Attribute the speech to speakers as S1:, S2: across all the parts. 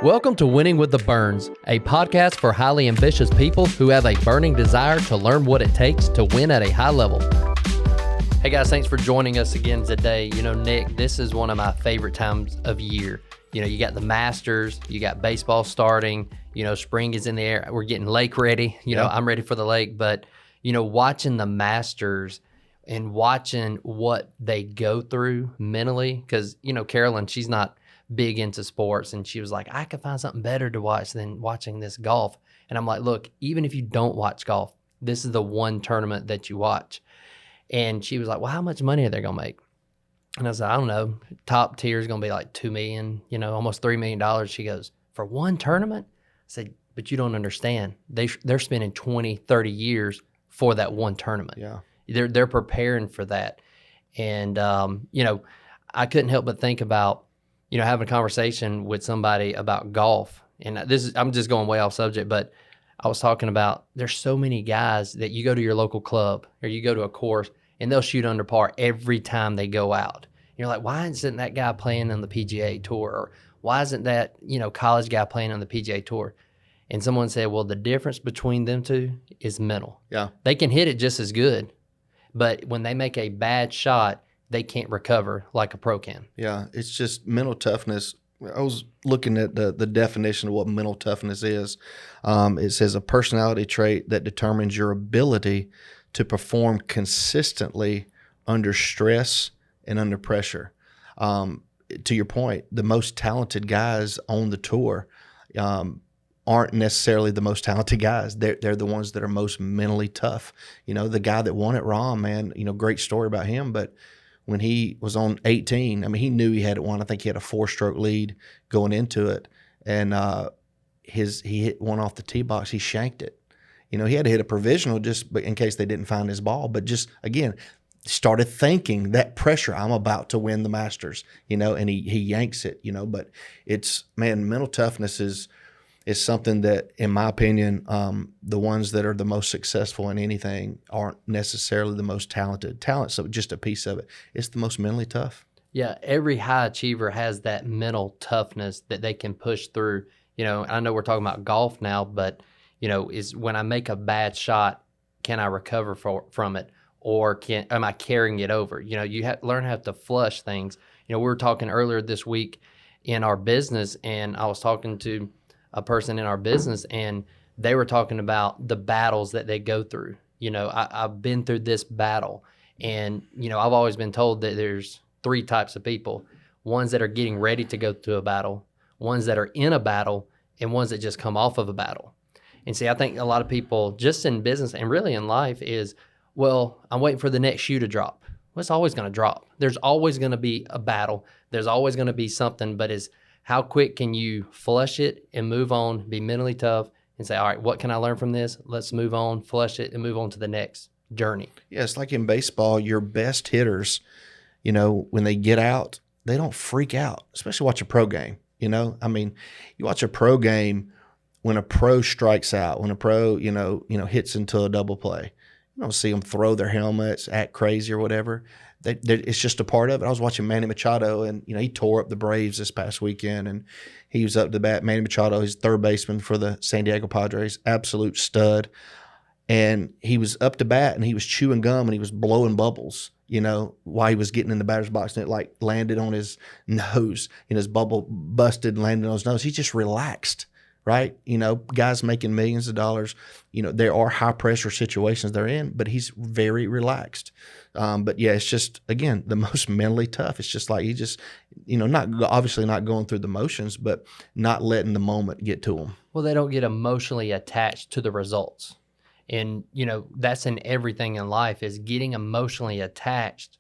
S1: Welcome to Winning with the Burns, a podcast for highly ambitious people who have a burning desire to learn what it takes to win at a high level. Hey guys, thanks for joining us again today. You know, Nick, this is one of my favorite times of year. You know, you got the Masters, you got baseball starting, you know, spring is in the air. We're getting lake ready. You know, I'm ready for the lake, but, you know, watching the Masters and watching what they go through mentally, because, you know, Carolyn, she's not big into sports, and she was like, I could find something better to watch than watching this golf. And I'm like, look, even if you don't watch golf, this is the one tournament that you watch. And she was like, well, how much money are they going to make? And I said, I don't know. Top tier is going to be like $2 million, you know, almost $3 million. She goes, for one tournament? I said, but you don't understand. They're spending 20, 30 years for that one tournament.
S2: Yeah.
S1: They're preparing for that. And, you know, I couldn't help but think about, you know, having a conversation with somebody about golf. And I'm just going way off subject, but I was talking about there's so many guys that you go to your local club or you go to a course and they'll shoot under par every time they go out. You're like, why isn't that guy playing on the PGA Tour? Or why isn't that, you know, college guy playing on the PGA Tour? And someone said, well, the difference between them two is mental.
S2: Yeah.
S1: They can hit it just as good, but when they make a bad shot, they can't recover like a pro can.
S2: Yeah, it's just mental toughness. I was looking at the definition of what mental toughness is. It says a personality trait that determines your ability to perform consistently under stress and under pressure. To your point, the most talented guys on the tour aren't necessarily the most talented guys. They're the ones that are most mentally tough. You know, the guy that won at Rahm, man, you know, great story about him, but when he was on 18, I mean, he knew he had it won. I think he had a 4-stroke lead going into it. And he hit one off the tee box. He shanked it. You know, he had to hit a provisional just in case they didn't find his ball. But just, again, started thinking that pressure, I'm about to win the Masters, you know, and he yanks it, you know. But it's, man, mental toughness is something that, in my opinion, the ones that are the most successful in anything aren't necessarily the most talented. Talent's just a piece of it. It's the most mentally tough.
S1: Yeah, every high achiever has that mental toughness that they can push through. You know, I know we're talking about golf now, but, you know, is when I make a bad shot, can I recover from it? Or am I carrying it over? You know, you learn how to flush things. You know, we were talking earlier this week in our business, and I was talking to a person in our business, and they were talking about the battles that they go through. You know, I've been through this battle, and, you know, I've always been told that there's 3 types of people: ones that are getting ready to go to a battle, ones that are in a battle, and ones that just come off of a battle. And see, I think a lot of people just in business and really in life is, well, I'm waiting for the next shoe to drop. Well, it's always going to drop. There's always going to be a battle. There's always going to be something, but how quick can you flush it and move on, be mentally tough, and say, all right, what can I learn from this? Let's move on, flush it, and move on to the next journey.
S2: Yeah, it's like in baseball, your best hitters, you know, when they get out, they don't freak out, especially watch a pro game, you know? I mean, you watch a pro game when a pro strikes out, when a pro, you know, hits into a double play. You don't see them throw their helmets, act crazy or whatever. It's just a part of it. I was watching Manny Machado, and, you know, he tore up the Braves this past weekend, and he was up to bat. Manny Machado, he's third baseman for the San Diego Padres, absolute stud. And he was up to bat, and he was chewing gum, and he was blowing bubbles, you know, while he was getting in the batter's box, and it like landed on his nose, and his bubble busted and landed on his nose. He just relaxed. Right? You know, guys making millions of dollars, you know, there are high pressure situations they're in, but he's very relaxed. But yeah, it's just, again, the most mentally tough. It's just like he just, you know, obviously not going through the motions, but not letting the moment get to him.
S1: Well, they don't get emotionally attached to the results. And, you know, that's in everything in life, is getting emotionally attached,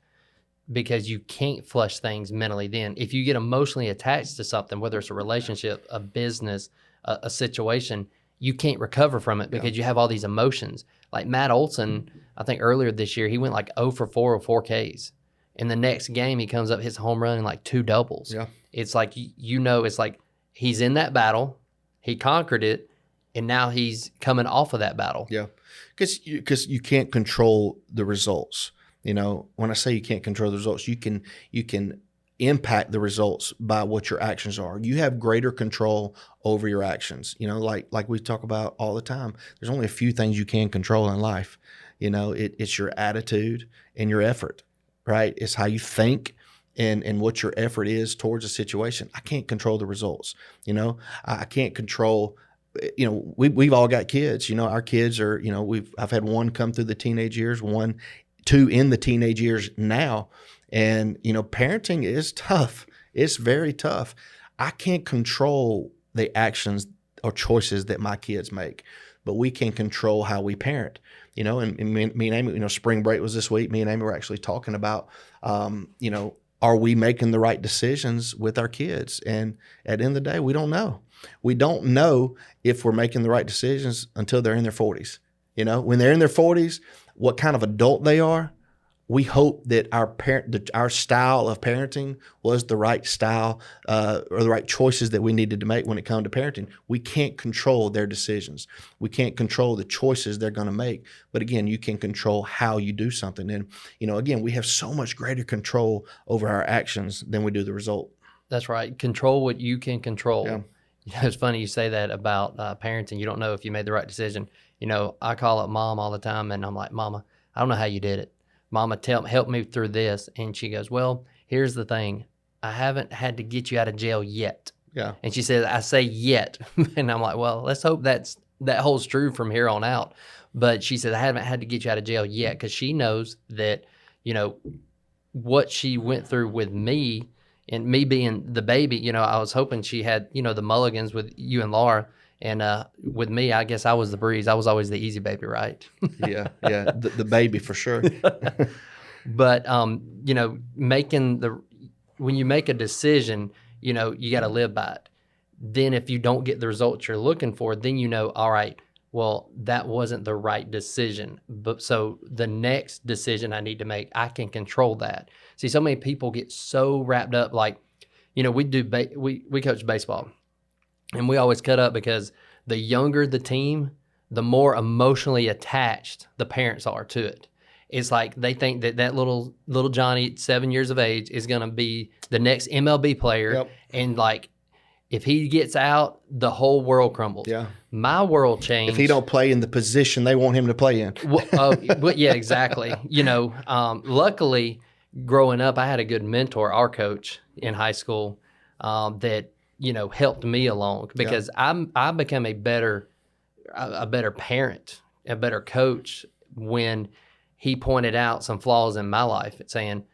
S1: because you can't flush things mentally then. If you get emotionally attached to something, whether it's a relationship, a business, a situation, you can't recover from it because you have all these emotions. Like Matt Olson, I think earlier this year, he went like 0 for 4 with 4 Ks. In the next game, he comes up, hits a home run and like 2 doubles.
S2: Yeah.
S1: It's like, you know, it's like he's in that battle, he conquered it, and now he's coming off of that battle.
S2: Yeah, because you can't control the results. You know, when I say you can't control the results, you can impact the results by what your actions are. You have greater control over your actions. Like we talk about all the time, there's only a few things you can control in life. It's your attitude and your effort, right? It's how you think and what your effort is towards a situation. I can't control the results. I can't control, we've all got kids. Our kids are, I've had one come through the teenage years, two in the teenage years now. And, parenting is tough. It's very tough. I can't control the actions or choices that my kids make, but we can control how we parent. And me and Amy, spring break was this week. Me and Amy were actually talking about, are we making the right decisions with our kids? And at the end of the day, we don't know. We don't know if we're making the right decisions until they're in their 40s. When they're in their 40s, what kind of adult they are, we hope that our style of parenting was the right style or the right choices that we needed to make when it comes to parenting. We can't control their decisions. We can't control the choices they're going to make. But again, you can control how you do something. And, again, we have so much greater control over our actions than we do the result.
S1: That's right. Control what you can control.
S2: Yeah.
S1: It's funny you say that about parenting. You don't know if you made the right decision. I call up Mom all the time, and I'm like, Mama, I don't know how you did it. Mama, help me through this. And she goes, well, here's the thing. I haven't had to get you out of jail yet.
S2: Yeah.
S1: And she says, I say yet. And I'm like, well, let's hope that holds true from here on out. But she says, I haven't had to get you out of jail yet, because she knows that, what she went through with me and me being the baby, I was hoping she had, the mulligans with you and Laura. And with me, I guess I was the breeze. I was always the easy baby, right?
S2: Yeah, the baby for sure.
S1: But when you make a decision, you got to live by it. Then if you don't get the results you're looking for, then all right, well, that wasn't the right decision. But so the next decision I need to make, I can control that. See, so many people get so wrapped up, like, we coach baseball. And we always cut up because the younger the team, the more emotionally attached the parents are to it. It's like they think that little Johnny, 7 years of age, is going to be the next MLB player.
S2: Yep.
S1: And like, if he gets out, the whole world crumbles.
S2: Yeah.
S1: My world changed.
S2: If he don't play in the position they want him to play in.
S1: But yeah, exactly. Luckily, growing up, I had a good mentor, our coach in high school, that helped me along, because I became a better parent, a better coach when he pointed out some flaws in my life, saying,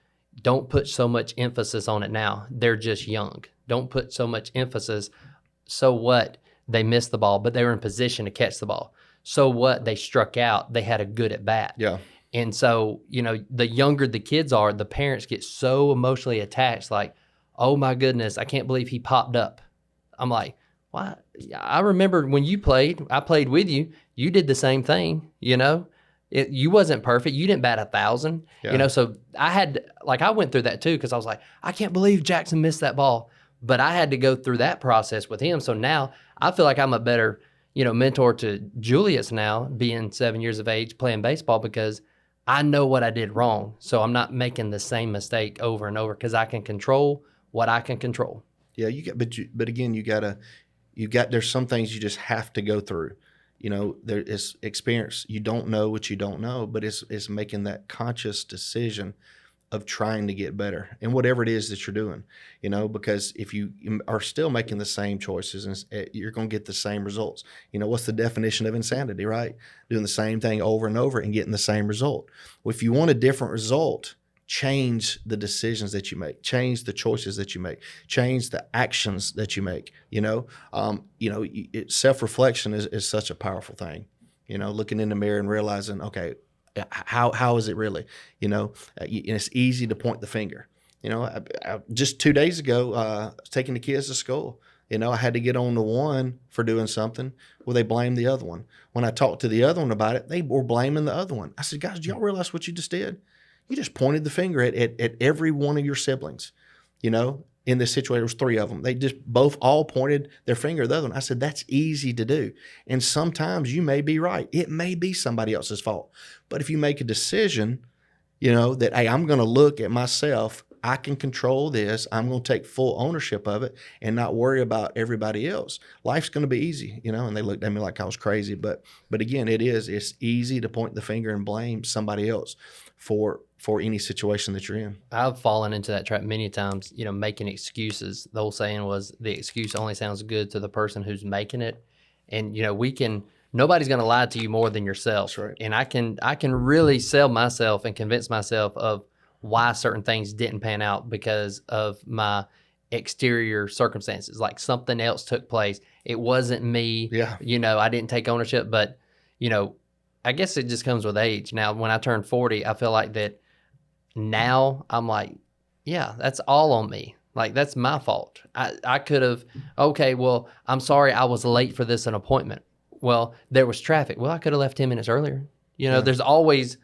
S1: don't put so much emphasis on it now. They're just young. Don't put so much emphasis. So what? They missed the ball, but they were in position to catch the ball. So what? They struck out. They had a good at bat.
S2: Yeah.
S1: And so, the younger the kids are, the parents get so emotionally attached, like, oh my goodness, I can't believe he popped up. I'm like, why? I remember when you played, I played with you. You did the same thing, you wasn't perfect. You didn't bat 1,000, so I went through that too, because I was like, I can't believe Jackson missed that ball. But I had to go through that process with him. So now I feel like I'm a better, mentor to Julius now, being 7 years of age, playing baseball, because I know what I did wrong. So I'm not making the same mistake over and over, because I can control what I can control.
S2: Yeah, but again, there's some things you just have to go through. There is experience. You don't know what you don't know, but it's making that conscious decision of trying to get better in whatever it is that you're doing, because if you are still making the same choices, you're going to get the same results. What's the definition of insanity, right? Doing the same thing over and over and getting the same result. Well, if you want a different result, change the decisions that you make, change the choices that you make, change the actions that you make. Self-reflection is such a powerful thing. Looking in the mirror and realizing, okay, how is it really? And it's easy to point the finger. I just 2 days ago, I was taking the kids to school. I had to get on to one for doing something. Well, they blamed the other one. When I talked to the other one about it, they were blaming the other one. I said, guys, do y'all realize what you just did? You just pointed the finger at every one of your siblings. In this situation, there was 3 of them. They just all pointed their finger at the other one. I said, that's easy to do. And sometimes you may be right. It may be somebody else's fault. But if you make a decision, that, hey, I'm going to look at myself I can control this. I'm going to take full ownership of it and not worry about everybody else. Life's going to be easy, and they looked at me like I was crazy. But again, it's easy to point the finger and blame somebody else for any situation that you're in.
S1: I've fallen into that trap many times, making excuses. The whole saying was the excuse only sounds good to the person who's making it. And, nobody's going to lie to you more than yourself.
S2: That's right.
S1: And I can really sell myself and convince myself of why certain things didn't pan out because of my exterior circumstances. Like something else took place. It wasn't me.
S2: Yeah.
S1: I didn't take ownership, but, I guess it just comes with age. Now, when I turned 40, I feel like that now I'm like, yeah, that's all on me. Like, that's my fault. I could have, okay, well, I'm sorry I was late for this appointment. Well, there was traffic. Well, I could have left 10 minutes earlier. There's always,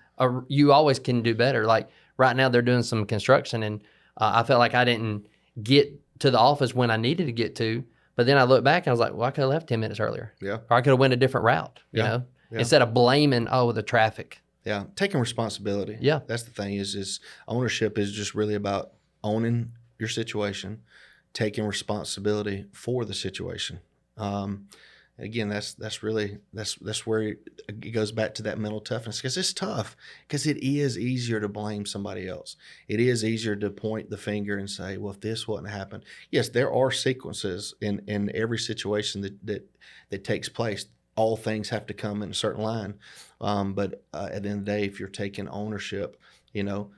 S1: you always can do better. Like right now they're doing some construction and I felt like I didn't get to the office when I needed to get to. But then I looked back and I was like, well, I could have left 10 minutes earlier.
S2: Yeah.
S1: Or I could have went a different route,
S2: Yeah.
S1: Instead of blaming, the traffic.
S2: Yeah. Taking responsibility.
S1: Yeah.
S2: That's the thing is ownership is just really about owning your situation, taking responsibility for the situation. Again, that's where it goes back to that mental toughness, because it's tough, because it is easier to blame somebody else. It is easier to point the finger and say, well, if this wouldn't happen. Yes, there are sequences in every situation that takes place. All things have to come in a certain line. But at the end of the day, if you're taking ownership, you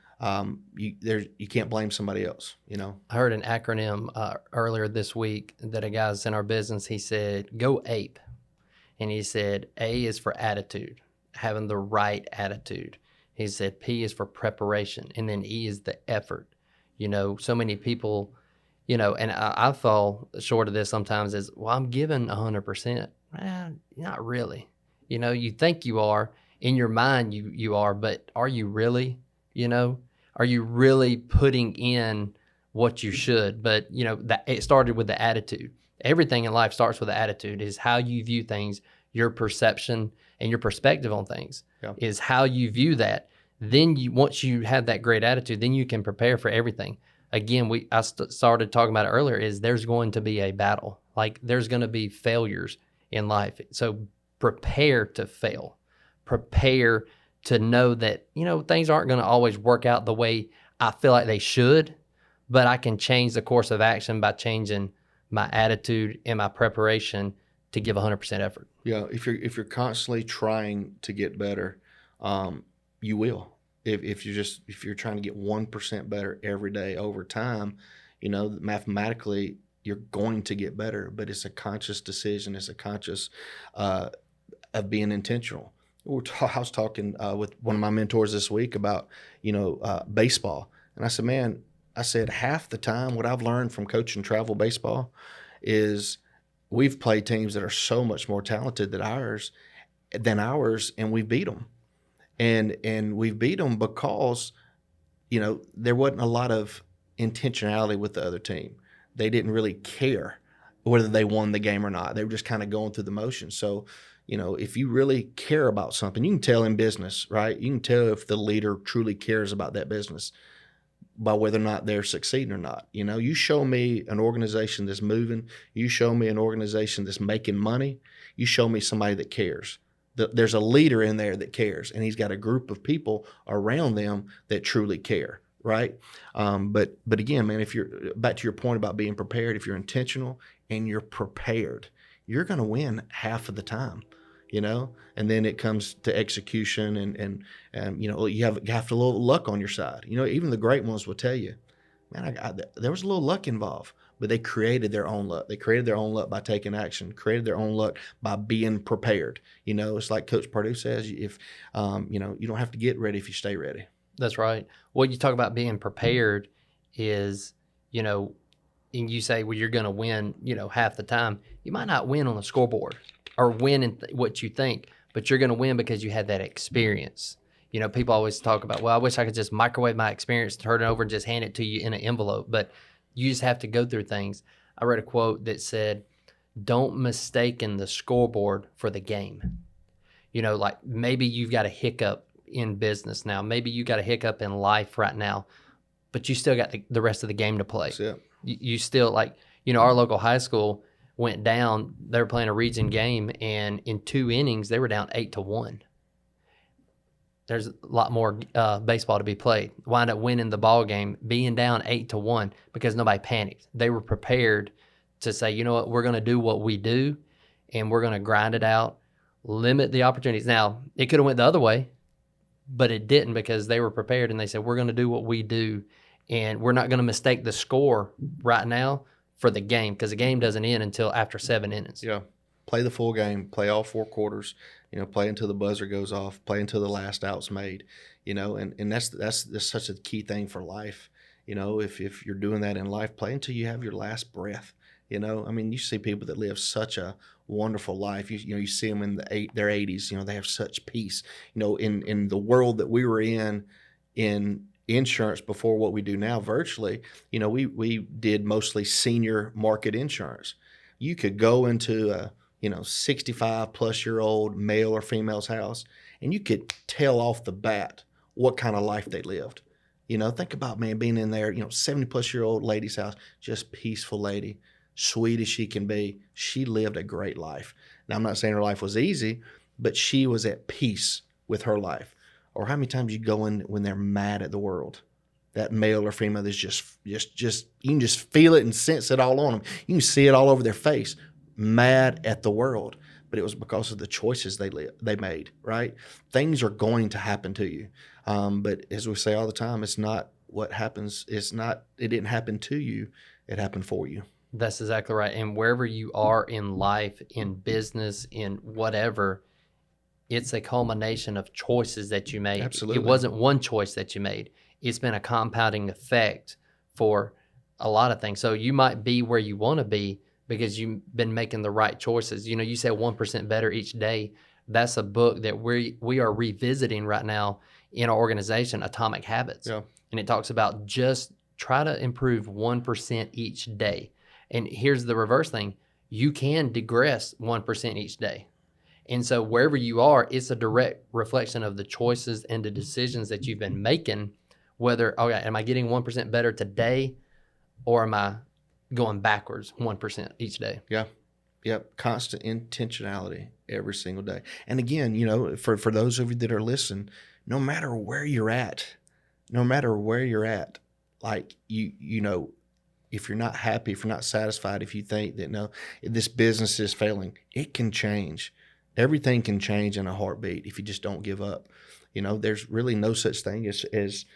S2: can't blame somebody else.
S1: I heard an acronym earlier this week that a guy's in our business. He said, go APE. And he said, A is for attitude, having the right attitude. He said, P is for preparation. And then E is the effort. So many people, and I fall short of this sometimes is, well, I'm giving 100%. Not really. You think you are. In your mind, you are, but are you really? Are you really putting in what you should? But, it started with the attitude. Everything in life starts with the attitude, is how you view things, your perception and your perspective on things is how you view that. Then once you have that great attitude, then you can prepare for everything. Again, I started talking about it earlier, is there's going to be a battle. Like there's going to be failures in life. So prepare to fail. Prepare to know that, things aren't going to always work out the way I feel like they should, but I can change the course of action by changing my attitude and my preparation to give 100% effort.
S2: Yeah. If you're constantly trying to get better, you will. If you're trying to get 1% better every day over time, mathematically you're going to get better, but it's a conscious decision. It's a conscious of being intentional. I was talking with one of my mentors this week about, baseball. And I said, man, half the time what I've learned from coaching travel baseball is we've played teams that are so much more talented than ours, and we beat them. And we've beat them because, there wasn't a lot of intentionality with the other team. They didn't really care whether they won the game or not. They were just kind of going through the motions. So, if you really care about something, you can tell in business, right? You can tell if the leader truly cares about that business by whether or not they're succeeding or not. You show me an organization that's moving, you show me an organization that's making money, you show me somebody that cares. There's a leader in there that cares, and he's got a group of people around them that truly care, right? But again, man, if you're back to your point about being prepared, if you're intentional and you're prepared, you're going to win half of the time. And then it comes to execution and you have a little luck on your side. Even the great ones will tell you, man, there was a little luck involved, but they created their own luck. They created their own luck by taking action, created their own luck by being prepared. It's like Coach Purdue says, if, you don't have to get ready if you stay ready.
S1: That's right. What you talk about being prepared is, and you say, well, you're going to win, half the time. You might not win on the scoreboard or win in what you think, but you're going to win because you had that experience. People always talk about, well, I wish I could just microwave my experience, turn it over and just hand it to you in an envelope. But you just have to go through things. I read a quote that said, don't mistake the scoreboard for the game. Like maybe you've got a hiccup in business now. Maybe you got a hiccup in life right now, but you still got the rest of the game to play.
S2: That's it.
S1: You still, like, our local high school went down. They were playing a region game, and in 2 innings, they were down 8-1. There's a lot more baseball to be played. Wind up winning the ball game, being down 8-1 because nobody panicked. They were prepared to say, you know what, we're going to do what we do, and we're going to grind it out, limit the opportunities. Now, it could have went the other way, but it didn't because they were prepared, and they said, we're going to do what we do, and we're not going to mistake the score right now for the game, because the game doesn't end until after 7 innings.
S2: Yeah. Play the full game, play all 4 quarters, play until the buzzer goes off, play until the last out's made, and that's such a key thing for life. If you're doing that in life, play until you have your last breath. I mean, you see people that live such a wonderful life. You see them in their 80s, they have such peace. In the world that we were in insurance before what we do now virtually, we did mostly senior market insurance. You could go into a 65 plus year old male or female's house, and you could tell off the bat what kind of life they lived. Think about, man, being in there, 70 plus year old lady's house, just peaceful lady, sweet as she can be. She lived a great life. Now, I'm not saying her life was easy, but she was at peace with her life. Or how many times you go in when they're mad at the world? That male or female is just you can just feel it and sense it all on them. You can see it all over their face, mad at the world. But it was because of the choices they made, right? Things are going to happen to you. But as we say all the time, it's not what happens. It didn't happen to you. It happened for you.
S1: That's exactly right. And wherever you are in life, in business, in whatever, it's a culmination of choices that you made.
S2: Absolutely.
S1: It wasn't one choice that you made. It's been a compounding effect for a lot of things. So you might be where you want to be because you've been making the right choices. You said 1% better each day. That's a book that we are revisiting right now in our organization, Atomic Habits.
S2: Yeah.
S1: And it talks about just try to improve 1% each day. And here's the reverse thing. You can digress 1% each day. And so wherever you are, it's a direct reflection of the choices and the decisions that you've been making, whether, am I getting 1% better today, or am I going backwards 1% each day?
S2: Yeah. Yep. Constant intentionality every single day. And again, for those of you that are listening, no matter where you're at, like if you're not happy, if you're not satisfied, if you think that no, this business is failing, it can change. Everything can change in a heartbeat if you just don't give up. There's really no such thing as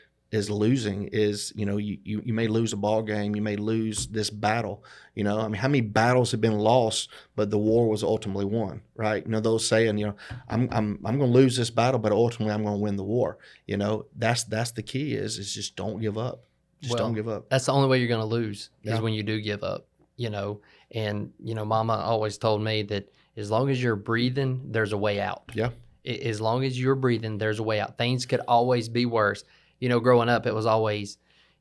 S2: losing. You may lose a ball game, you may lose this battle. I mean, how many battles have been lost, but the war was ultimately won, right? Those saying, I'm going to lose this battle, but ultimately I'm going to win the war. That's the key is just don't give up. Don't give up.
S1: That's the only way you're going to lose is
S2: Yeah.
S1: when you do give up, and, Mama always told me that as long as you're breathing, there's a way out.
S2: Yeah.
S1: As long as you're breathing, there's a way out. Things could always be worse. Growing up, it was always,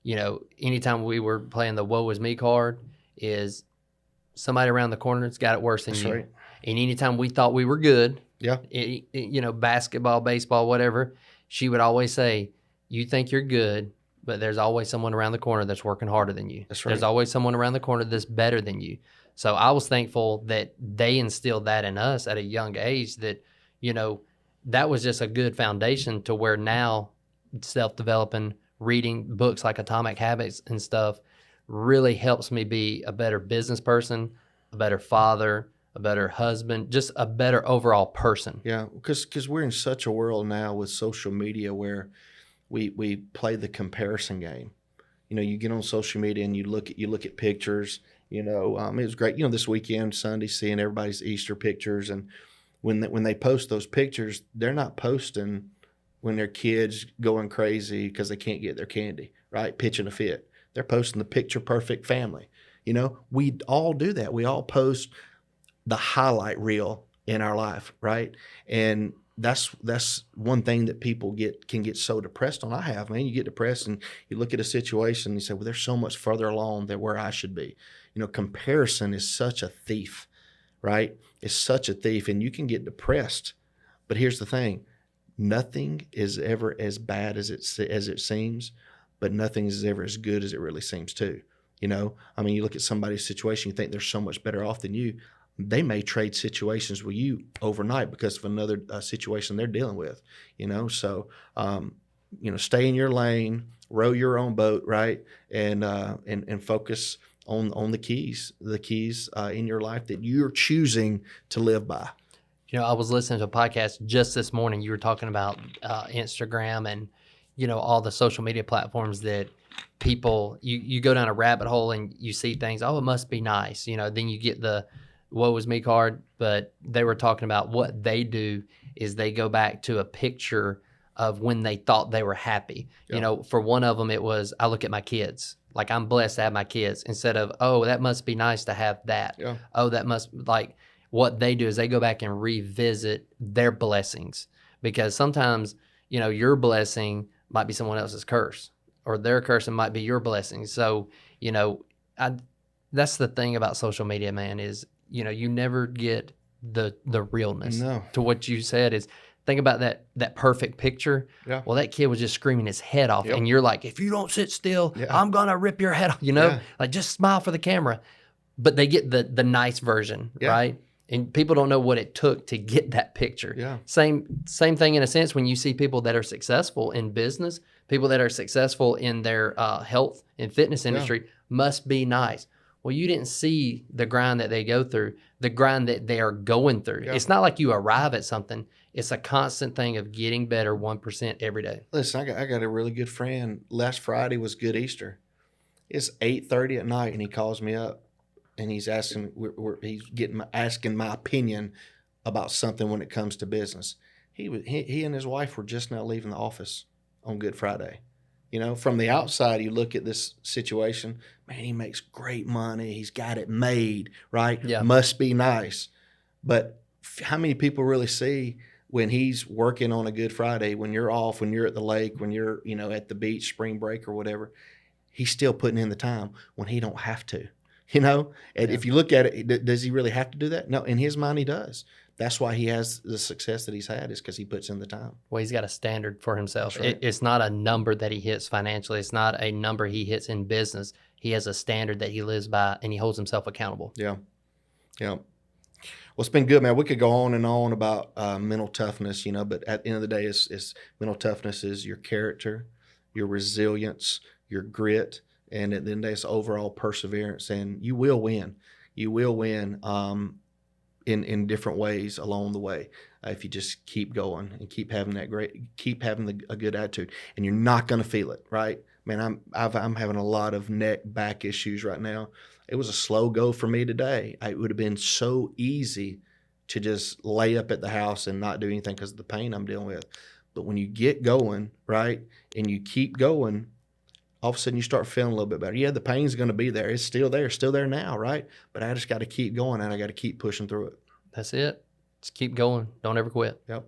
S1: anytime we were playing the woe is me card, is somebody around the corner that's got it worse than
S2: That's
S1: you.
S2: right.
S1: And anytime we thought we were good,
S2: Yeah.
S1: Basketball, baseball, whatever, she would always say, you think you're good, but there's always someone around the corner that's working harder than you.
S2: That's right.
S1: There's always someone around the corner that's better than you. So I was thankful that they instilled that in us at a young age, that, that was just a good foundation to where now self-developing, reading books like Atomic Habits and stuff really helps me be a better business person, a better father, a better husband, just a better overall person.
S2: Yeah, because we're in such a world now with social media where we play the comparison game. You get on social media and you look at pictures. It was great. This weekend, Sunday, seeing everybody's Easter pictures, and when they post those pictures, they're not posting when their kids going crazy because they can't get their candy, right? Pitching a fit. They're posting the picture perfect family. We all do that. We all post the highlight reel in our life, right? And that's one thing that people can get so depressed on. I have, man. You get depressed and you look at a situation and you say, well, there's so much further along than where I should be. Comparison is such a thief, right? It's such a thief, and you can get depressed. But here's the thing. Nothing is ever as bad as it seems, but nothing is ever as good as it really seems to. You know, I mean, you look at somebody's situation, you think they're so much better off than you. They may trade situations with you overnight because of another situation they're dealing with, you know. So, stay in your lane, row your own boat, right? And focus on the keys in your life that you're choosing to live by.
S1: I was listening to a podcast just this morning. You were talking about Instagram and, all the social media platforms that people, you go down a rabbit hole and you see things, oh, it must be nice. Then you get the woe is me card. But they were talking about what they do is they go back to a picture of when they thought they were happy. Yeah. For one of them, it was, I look at my kids. Like, I'm blessed to have my kids, instead of, oh, that must be nice to have that. Yeah. Oh, that must, like, what they do is they go back and revisit their blessings, because sometimes, your blessing might be someone else's curse, or their curse might be your blessing. So, that's the thing about social media, man, is, you never get the realness.
S2: No.
S1: To what you said is, think about that perfect picture. Yeah. Well, that kid was just screaming his head off. Yep. And you're like, if you don't sit still, yeah, I'm going to rip your head off, Yeah. Like, just smile for the camera. But they get the nice version, yeah, right? And people don't know what it took to get that picture. Yeah. Same thing in a sense when you see people that are successful in business, people that are successful in their health and fitness industry, yeah, must be nice. Well, you didn't see the grind that they go through, the grind that they are going through. Yeah. It's not like you arrive at something. It's a constant thing of getting better 1% every day.
S2: Listen, I got a really good friend. Last Friday was Good Easter. It's 8:30 at night, and he calls me up, and he's asking, asking my opinion about something when it comes to business. He and his wife were just now leaving the office on Good Friday. From the outside, you look at this situation, man, he makes great money. He's got it made, right? Yeah. Must be nice. But how many people really see when he's working on a Good Friday, when you're off, when you're at the lake, when you're, at the beach, spring break or whatever, he's still putting in the time when he don't have to, And yeah, if you look at it, does he really have to do that? No, in his mind, he does. That's why he has the success that he's had, is because he puts in the time.
S1: Well, he's got a standard for himself.
S2: Right.
S1: It's not a number that he hits financially. It's not a number he hits in business. He has a standard that he lives by, and he holds himself accountable.
S2: Yeah. Yeah. Well, it's been good, man. We could go on and on about mental toughness, but at the end of the day, it's mental toughness is your character, your resilience, your grit, and at the end of the day, it's overall perseverance. And you will win. You will win in different ways along the way if you just keep going and keep having a good attitude. And you're not going to feel it, right? Man, I'm having a lot of back issues right now. It was a slow go for me today. It would have been so easy to just lay up at the house and not do anything because of the pain I'm dealing with. But when you get going, right, and you keep going, all of a sudden you start feeling a little bit better. Yeah, the pain's going to be there. It's still there now, right? But I just got to keep going, and I got to keep pushing through it.
S1: That's it. Just keep going. Don't ever quit.
S2: Yep.